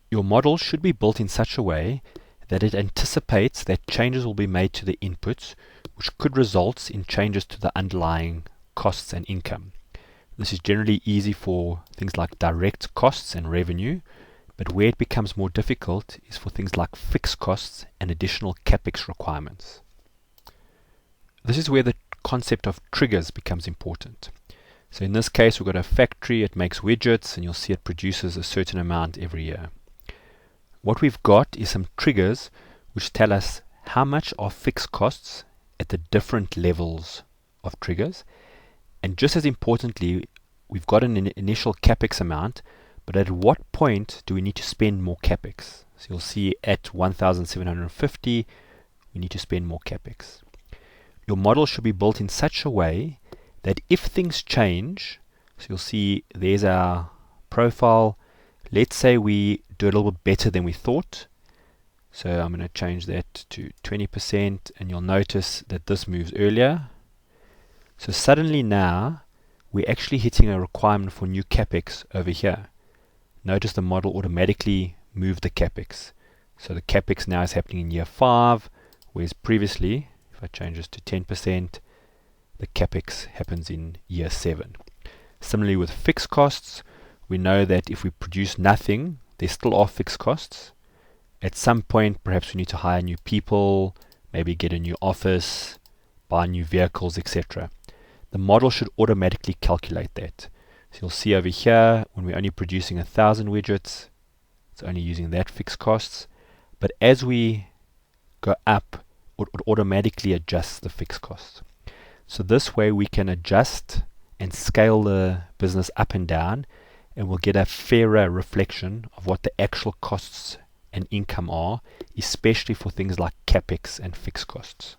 Your model should be built in such a way that it anticipates that changes will be made to the inputs, which could result in changes to the underlying costs and income. This is generally easy for things like direct costs and revenue, but where it becomes more difficult is for things like fixed costs and additional capex requirements. This is where the concept of triggers becomes important. So in this case, we've got a factory, it makes widgets, and you'll see it produces a certain amount every year. What we've got is some triggers which tell us how much are fixed costs at the different levels of triggers. And just as importantly, we've got an initial capex amount, but at what point do we need to spend more capex? So you'll see at 1,750, we need to spend more capex. Your model should be built in such a way that if things change, so you'll see there's our profile. Let's say we do a little bit better than we thought. So I'm going to change that to 20%, and you'll notice that this moves earlier. So suddenly now we're actually hitting a requirement for new capex over here. Notice the model automatically moved the capex. So the capex now is happening in year 5, whereas previously, if I change this to 10%, the capex happens in year 7. Similarly with fixed costs, we know that if we produce nothing, there still are fixed costs. At some point, perhaps we need to hire new people, maybe get a new office, buy new vehicles, etc. The model should automatically calculate that. So you'll see over here, when we're only producing 1,000 widgets, it's only using that fixed costs. But as we go up, it automatically adjusts the fixed costs. So this way we can adjust and scale the business up and down, and we'll get a fairer reflection of what the actual costs and income are, especially for things like capex and fixed costs.